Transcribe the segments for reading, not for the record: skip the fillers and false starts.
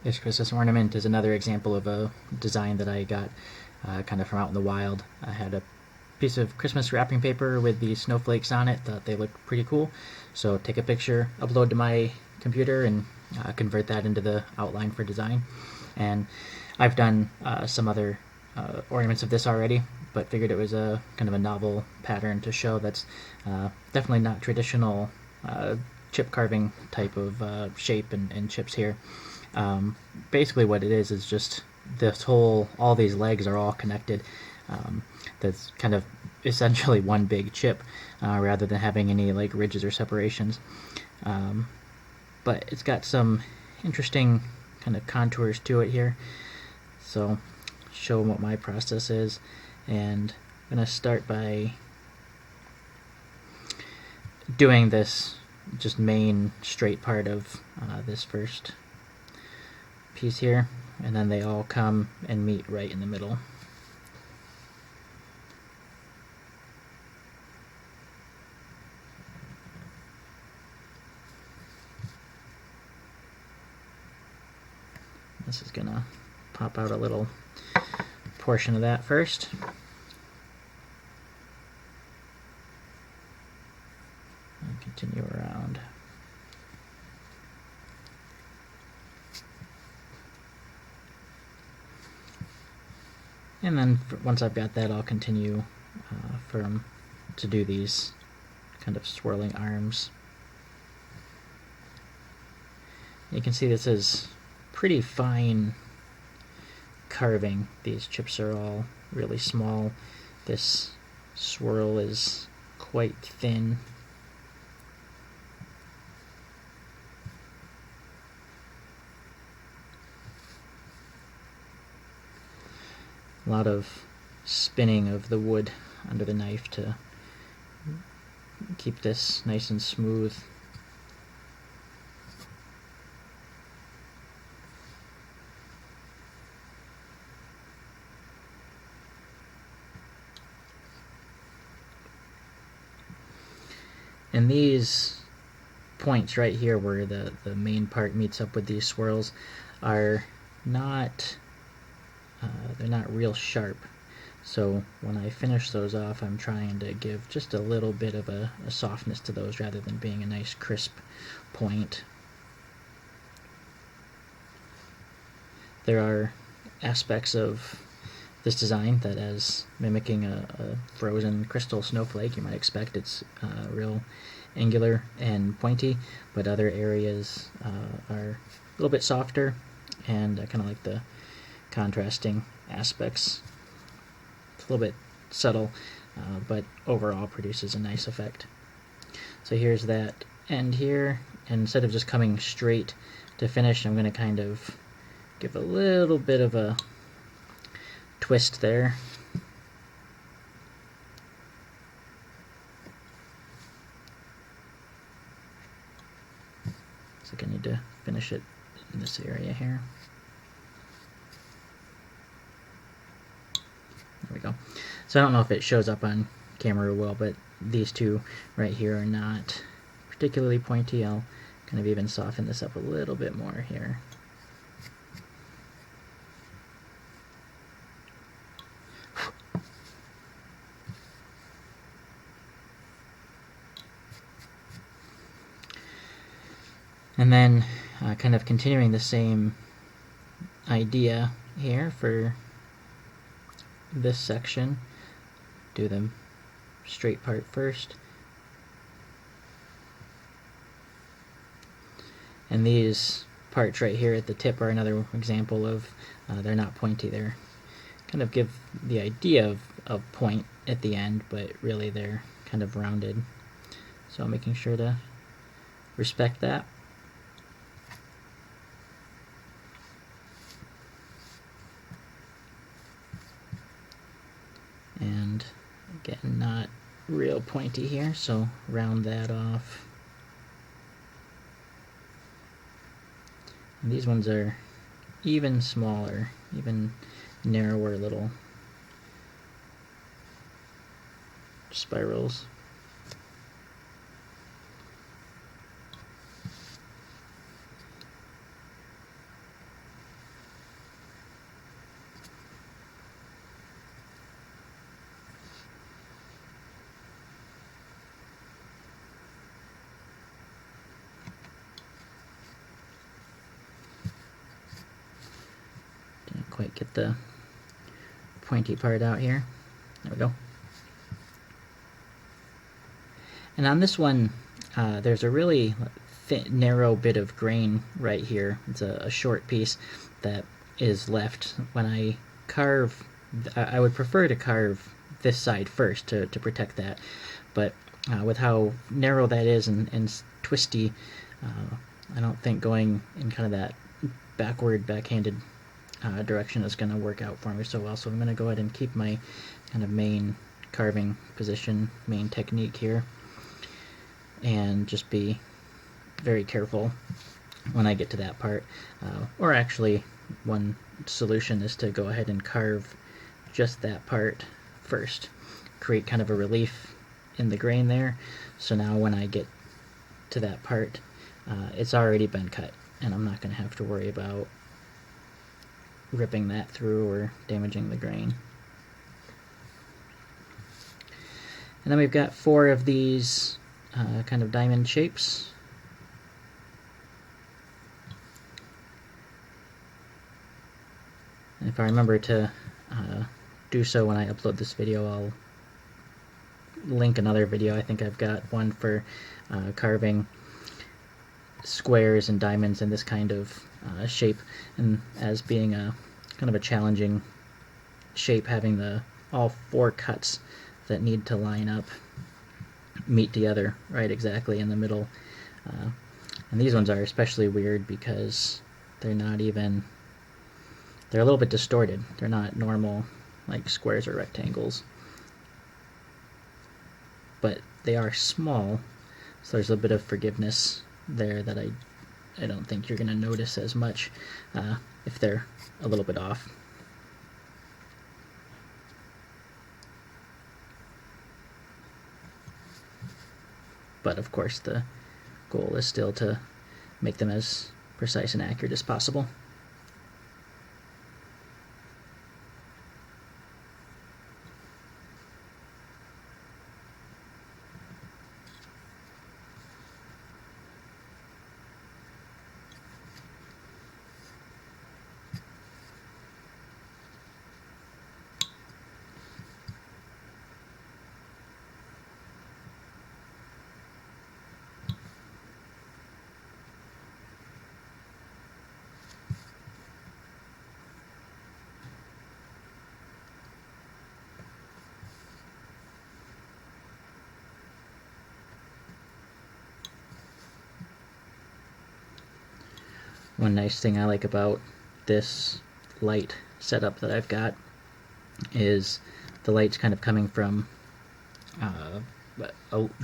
This ornament is another example of a design that I got kind of from out in the wild. I had a piece of Christmas wrapping paper with these snowflakes on it. Thought they looked pretty cool. So take a picture, upload to my computer, and convert that into the outline for design. And I've done some other ornaments of this already, but figured it was a kind of a novel pattern to show that's definitely not traditional chip carving type of shape and chips here. Basically what it is just all these legs are all connected. That's kind of essentially one big chip rather than having any like ridges or separations. But it's got some interesting kind of contours to it here. So show what my process is, and I'm going to start by doing this just main straight part of this first piece here, and then they all come and meet right in the middle. This is gonna pop out a little portion of that first. And continue around. And then once I've got that, I'll continue to do these kind of swirling arms. You can see this is pretty fine carving. These chips are all really small. This swirl is quite thin. A lot of spinning of the wood under the knife to keep this nice and smooth. And these points right here where the main part meets up with these swirls are not they're not real sharp. So when I finish those off, I'm trying to give just a little bit of a softness to those rather than being a nice crisp point. There are aspects of this design that, as mimicking a frozen crystal snowflake, you might expect it's real angular and pointy, but other areas are a little bit softer, and I kind of like the contrasting aspects. It's a little bit subtle, but overall produces a nice effect. So here's that end here, and instead of just coming straight to finish, I'm going to kind of give a little bit of a twist there. So I need to finish it in this area here. There we go. So I don't know if it shows up on camera well, but these two right here are not particularly pointy. I'll kind of even soften this up a little bit more here. And then kind of continuing the same idea here for this section, do the straight part first. And these parts right here at the tip are another example of they're not pointy. They're kind of give the idea of point at the end, but really they're kind of rounded. So I'm making sure to respect that. And again, not real pointy here, so round that off. And these ones are even smaller, even narrower little spirals. quite get the pointy part out here. There we go. And on this one, there's a really thin, narrow bit of grain right here. It's a short piece that is left. When I carve, I would prefer to carve this side first to protect that, but with how narrow that is and twisty, I don't think going in kind of that backhanded direction is going to work out for me so well. So I'm going to go ahead and keep my kind of main carving position, main technique here, and just be very careful when I get to that part. Or actually, one solution is to go ahead and carve just that part first, create kind of a relief in the grain there, so now when I get to that part, it's already been cut and I'm not going to have to worry about ripping that through or damaging the grain. And then we've got 4 of these kind of diamond shapes. And if I remember to do so when I upload this video, I'll link another video. I think I've got one for carving squares and diamonds in this kind of shape, and as being a kind of a challenging shape, having all 4 cuts that need to line up meet together right exactly in the middle. And these ones are especially weird because they're not even, they're a little bit distorted. They're not normal like squares or rectangles, but they are small, so there's a bit of forgiveness there that I don't think you're going to notice as much if they're a little bit off. But of course the goal is still to make them as precise and accurate as possible. One nice thing I like about this light setup that I've got is the light's kind of coming from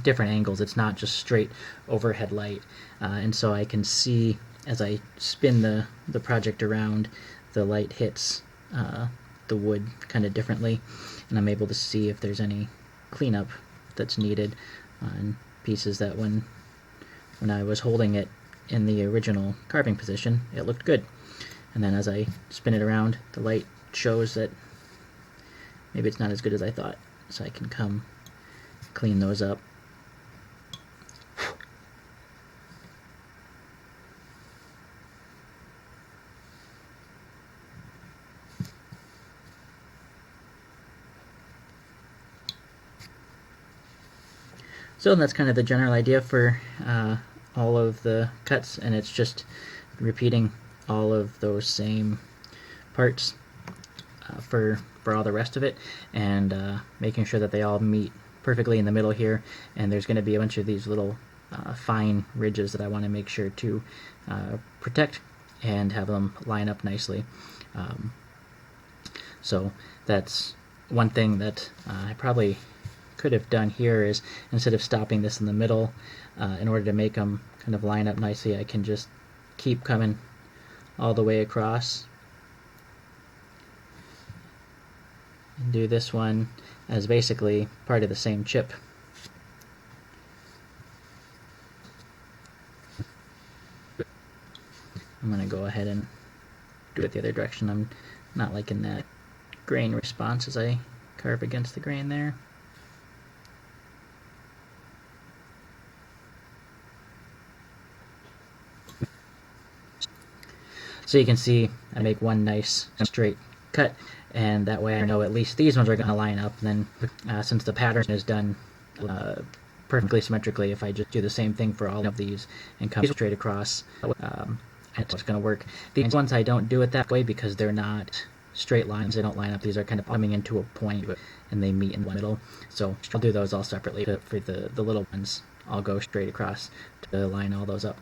different angles. It's not just straight overhead light, and so I can see as I spin the project around, the light hits the wood kind of differently, and I'm able to see if there's any cleanup that's needed on pieces that when I was holding it in the original carving position, it looked good. And then as I spin it around, the light shows that maybe it's not as good as I thought. So I can come clean those up. So that's kind of the general idea for all of the cuts, and it's just repeating all of those same parts for all the rest of it, and making sure that they all meet perfectly in the middle here. And there's going to be a bunch of these little fine ridges that I want to make sure to protect and have them line up nicely. So that's one thing that I probably could have done here, is instead of stopping this in the middle, in order to make them kind of line up nicely, I can just keep coming all the way across and do this one as basically part of the same chip. I'm going to go ahead and do it the other direction. I'm not liking that grain response as I carve against the grain there. So you can see I make one nice straight cut, and that way I know at least these ones are going to line up. And then since the pattern is done perfectly symmetrically, if I just do the same thing for all of these and come straight across, it's going to work. These ones I don't do it that way because they're not straight lines. They don't line up. These are kind of coming into a point and they meet in the middle. So I'll do those all separately. For the little ones, I'll go straight across to line all those up.